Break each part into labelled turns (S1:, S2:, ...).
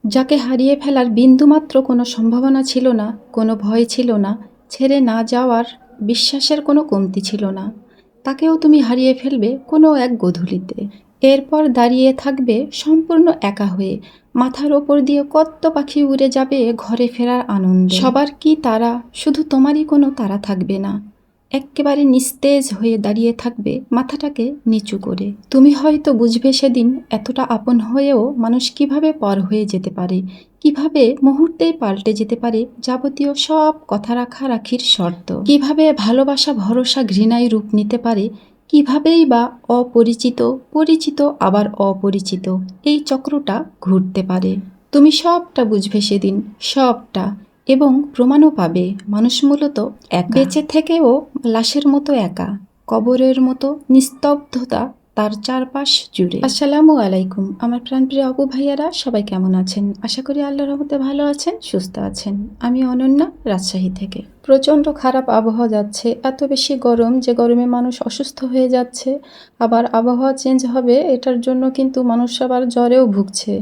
S1: যাকে হারিয়ে ফেলার বিন্দুমাত্র কোনো সম্ভাবনা ছিল না, কোনো ভয় ছিল না, ছেড়ে না যাওয়ার বিশ্বাসের কোনো কমতি ছিল না, তাকেও তুমি হারিয়ে ফেলবে কোনো এক গোধূলিতে। এরপর দাঁড়িয়ে থাকবে সম্পূর্ণ একা হয়ে। মাথার ওপর দিয়ে কত পাখি উড়ে যাবে ঘরে ফেরার আনন্দে। সবার কি তারা, শুধু তোমারই কোনো তারা থাকবে না। এক্কেবারে নিস্তেজ হয়ে দাঁড়িয়ে থাকবে মাথাটাকে নিচু করে। তুমি হয়তো বুঝবে সেদিন এতটা আপন হয়েও মানুষ কিভাবে পর হয়ে যেতে পারে, কিভাবে মুহূর্তেই পাল্টে যেতে পারে যাবতীয় সব কথা রাখারাখির শর্ত, কিভাবে ভালোবাসা ভরসা ঘৃণায় রূপ নিতে পারে, কিভাবেই বা অপরিচিত পরিচিত আবার অপরিচিত এই চক্রটা ঘুরতে পারে। তুমি সবটা বুঝবে সেদিন, সবটা। এবং প্রমাণও পাবে মানুষ মূলত একা, বেঁচে থেকেও লাশের মতো একা, কবরের মতো নিস্তব্ধতা তার চারপাশ জুড়ে। আসসালামু আলাইকুম আমার প্রাণপ্রিয় আপু ভাইয়ারা, সবাই কেমন আছেন? আশা করি আল্লাহর রহমতে ভালো আছেন, সুস্থ আছেন। আমি অনন্যা, রাজশাহী থেকে। প্রচণ্ড খারাপ আবহাওয়া যাচ্ছে, এত বেশি গরম যে গরমে মানুষ অসুস্থ হয়ে যাচ্ছে। আবার আবহাওয়া চেঞ্জ হবে, এটার জন্য কিন্তু মানুষ আবার জ্বরেও ভুগছে।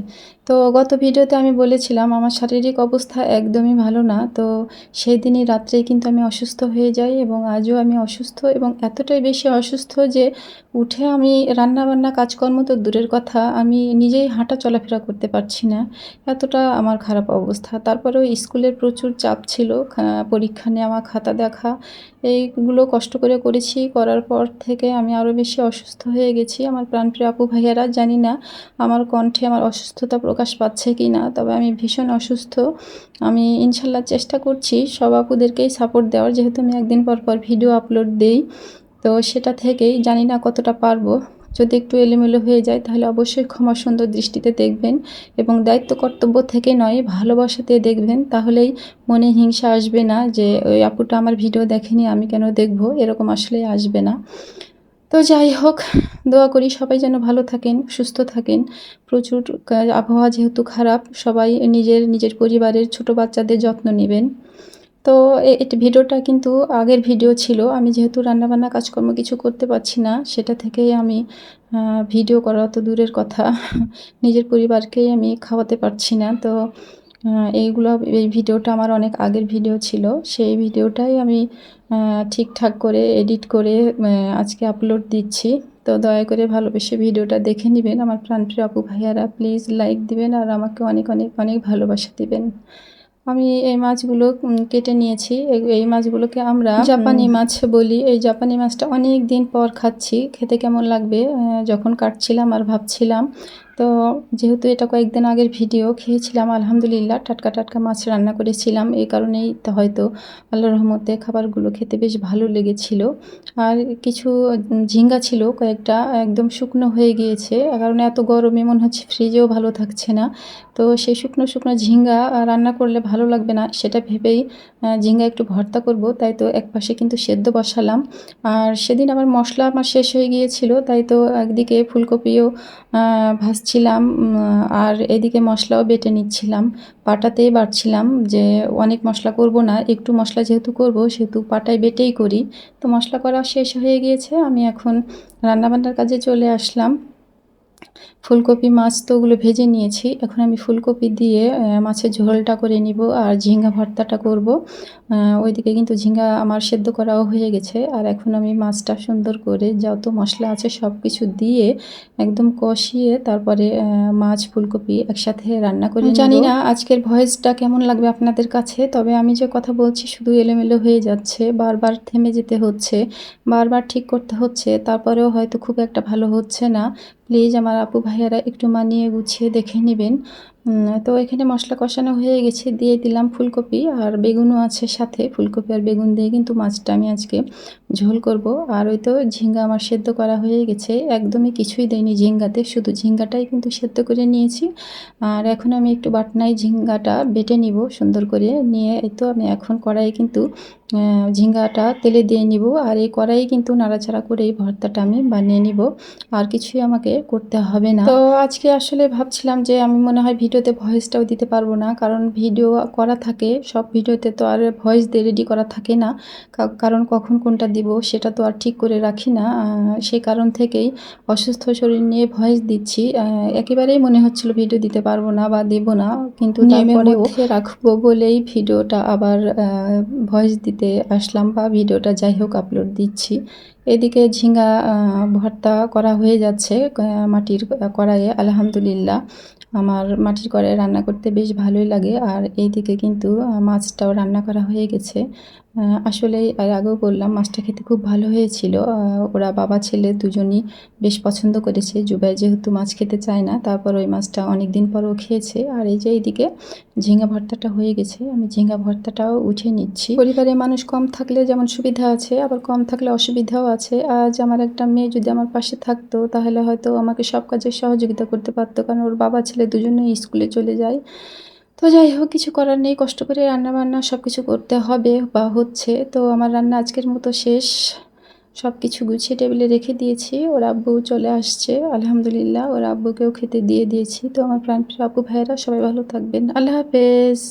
S1: তো গত ভিডিওতে আমি বলেছিলাম আমার শারীরিক অবস্থা একদমই ভালো না। তো সেই দিনই রাত্রেই কিন্তু আমি অসুস্থ হয়ে যাই এবং আজও আমি অসুস্থ, এবং এতটাই বেশি অসুস্থ যে উঠে আমি রান্নাবান্না কাজকর্ম তো দূরের কথা, আমি নিজেই হাঁটা চলাফেরা করতে পারছি না, এতটা আমার খারাপ অবস্থা। তারপরেও স্কুলের প্রচুর চাপ ছিল, পরীক্ষা নেওয়া, খাতা দেখা, এইগুলো কষ্ট করে করেছি। করার পর থেকে আমি আরও বেশি অসুস্থ হয়ে গেছি। আমার প্রাণপ্রিয় আপু ভাইয়ারা, জানি না আমার কণ্ঠে আমার অসুস্থতা প্রকাশ পাচ্ছে কি না, তবে আমি ভীষণ অসুস্থ। আমি ইনশাল্লাহ চেষ্টা করছি সব আপুদেরকেই সাপোর্ট দেওয়ার, যেহেতু আমি একদিন পর পর ভিডিও আপলোড দিই। তো সেটা থেকেই জানি না কতটা পারবো। যদি একটু এলোমেলো হয়ে যায় তাহলে অবশ্যই ক্ষমা সুন্দর দৃষ্টিতে দেখবেন, এবং দায়িত্ব কর্তব্য থেকে নয় ভালোবাসাতে দেখবেন। তাহলেই মনে হিংসা আসবে না যে ওই আপুটা আমার ভিডিও দেখেনি আমি কেন দেখবো, এরকম আসলে আসবে না। তো যাই হোক, দোয়া করি সবাই যেন ভালো থাকেন, সুস্থ থাকেন। প্রচুর আবহাওয়া যেহেতু খারাপ, সবাই নিজের নিজের পরিবারের ছোট বাচ্চাদের যত্ন নেবেন। তো এটি ভিডিওটা কিন্তু আগের ভিডিও ছিল। আমি যেহেতু রান্নাবান্না কাজকর্ম কিছু করতে পারছি না, সেটা থেকেই আমি ভিডিও করা তো দূরের কথা, নিজের পরিবারকেই আমি খাওয়াতে পারছি না। তো এই ভিডিওটা আমার অনেক আগের ভিডিও ছিল, সেই ভিডিওটাই আমি ঠিকঠাক করে এডিট করে আজকে আপলোড দিচ্ছি। তো দয়া করে ভালোবেসে ভিডিওটা দেখে নেবেন আমার প্রাণপ্রিয় আপু ভাইয়ারা। প্লিজ লাইক দিবেন আর আমাকে অনেক অনেক অনেক ভালোবাসা দিবেন। আমি এই মাছগুলো কেটে নিয়েছি। এই মাছগুলোকে আমরা জাপানি মাছ বলি। এই জাপানি মাছটা অনেক দিন পর খাচ্ছি, খেতে কেমন লাগবে যখন কাটছিলাম আর ভাবছিলাম। তো যেহেতু এটা কয়েকদিন আগের ভিডিও, খেয়েছিলাম আলহামদুলিল্লাহ, টাটকা টাটকা মাছ রান্না করেছিলাম, এই কারণেই হয়তো আল্লাহর রহমতে খাবারগুলো খেতে বেশ ভালো লেগেছিল। আর কিছু ঝিঙ্গা ছিল কয়েকটা, একদম শুকনো হয়ে গিয়েছে, কারণ এত গরমে মনে হচ্ছে ফ্রিজেও ভালো থাকছে না। তো সেই শুকনো শুকনো ঝিঙ্গা রান্না করলে ভালো লাগবে না, সেটা ভেবেই ঝিঙ্গা একটু ভর্তা করব, তাই তো একপাশে কিন্তু সেদ্ধ বসালাম। আর সেদিন আমার মশলা আমার শেষ হয়ে গিয়েছিল, তাই তো একদিকে ফুলকপিও ভাজছিলাম, আর এদিকে মশলাও বেটে নিচ্ছিলাম। পাটাতেই বাটছিলাম, যে অনেক মশলা করব না, একটু মশলা যেহেতু করব সেহেতু পাটায় বেটেই করি। তো মশলা করা শেষ হয়ে গিয়েছে, আমি এখন রান্নাবান্নার কাজে চলে আসলাম। ফুলকপি মাছ তো ওগুলো ভেজে নিয়েছি, এখন আমি ফুলকপি দিয়ে মাছের ঝোলটা করে নিব আর ঝিঙ্গা ভর্তাটা করব। ওইদিকে কিন্তু ঝিঙ্গা আমার সেদ্ধ করাও হয়ে গেছে, আর এখন আমি মাছটা সুন্দর করে যত মশলা আছে সব কিছু দিয়ে একদম কষিয়ে তারপরে মাছ ফুলকপি একসাথে রান্না করে নিব। জানি না আজকের ভয়েসটা কেমন লাগবে আপনাদের কাছে, তবে আমি যে কথা বলছি শুধু এলোমেলো হয়ে যাচ্ছে, বারবার থেমে যেতে হচ্ছে, বারবার ঠিক করতে হচ্ছে, তারপরেও হয়তো খুব একটা ভালো হচ্ছে না। প্লিজ আমার আপু ভাইয়ারা একটু মানিয়ে গুছিয়ে দেখে নেবেন। তো এখানে মশলা কষানো হয়ে গেছে, দিয়ে দিলাম ফুলকপি, আর বেগুনও আছে সাথে। ফুলকপি আর বেগুন দিয়ে কিন্তু মাছটা আমি আজকে ঝোল করব। আর ওই তো ঝিঙ্গা আমার সেদ্ধ করা হয়ে গেছে, একদমই কিছুই দেয়নি ঝিঙ্গাতে, শুধু ঝিঙ্গাটাই কিন্তু সেদ্ধ করে নিয়েছি। আর এখন আমি একটু বাটনায় ঝিঙ্গাটা বেটে নিব সুন্দর করে নিয়ে, এই তো আমি এখন কড়াইয়ে কিন্তু ঝিঙ্গাটা তেলে দিয়ে নিব, আর এই কড়াইয়ে কিন্তু নাড়াচাড়া করে এই ভর্তাটা আমি বানিয়ে নিব, আর কিছুই আমাকে করতে হবে না। তো আজকে আসলে ভাবছিলাম যে আমি মনে হয় ভিডিও ভিডিওতে ভয়েসটাও দিতে পারবো না, কারণ ভিডিও করা থাকে, সব ভিডিওতে তো আর ভয়েস দিয়ে রেডি করা থাকে না। কারণ কখন কোনটা দিব সেটা তো আর ঠিক করে রাখি না। সেই কারণ থেকেই অসুস্থ শরীর নিয়ে ভয়েস দিচ্ছি। একেবারেই মনে হচ্ছিল ভিডিও দিতে পারবো না বা দেব না, কিন্তু নিয়মের মধ্যে রাখবো বলেই ভিডিওটা আবার ভয়েস দিতে আসলাম, বা ভিডিওটা যাই হোক আপলোড দিচ্ছি। এদিকে ঝিঙ্গা ভর্তা করা হয়ে যাচ্ছে মাটির কড়াইয়ে। আলহামদুলিল্লাহ, আমার মাটির কড়াইয়ে রান্না করতে বেশ ভালোই লাগে। আর এইদিকে কিন্তু মাছটাও রান্না করা হয়ে গেছে। আসলেই এর আগেও বললাম, মাছটা খেতে খুব ভালো হয়েছিল। ওরা বাবা ছেলে দুজনই বেশ পছন্দ করেছে। জুবাই যেহেতু মাছ খেতে চায় না, তারপর ওই মাছটা অনেক দিন পরও খেয়েছে। আর এই যে এইদিকে ঝিঙ্গা ভর্তাটা হয়ে গেছে, আমি ঝিঙ্গা ভর্তাটাও উঠিয়ে নিচ্ছি। পরিবারে মানুষ কম থাকলে যেমন সুবিধা আছে, আবার কম থাকলে অসুবিধাও আছে। আজ আমার একটা মেয়ে যদি আমার পাশে থাকতো, তাহলে হয়তো আমাকে সব কাজে সহযোগিতা করতে পারতো, কারণ ওর বাবা ছেলে দুজনেই স্কুলে চলে যায়। তো যাই হোক, কিছু করার নেই, কষ্ট করে রান্নাবান্না সব কিছু করতে হবে বা হচ্ছে। তো আমার রান্না আজকের মতো শেষ। সব কিছু গুছিয়ে টেবিলে রেখে দিয়েছি। ওর আব্বু চলে আসছে, আলহামদুলিল্লাহ ওর আব্বুকেও খেতে দিয়ে দিয়েছি। তো আমার প্রাণপ্রিয় আপু ভাইয়েরা সবাই ভালো থাকবেন। আল্লাহ হাফেজ।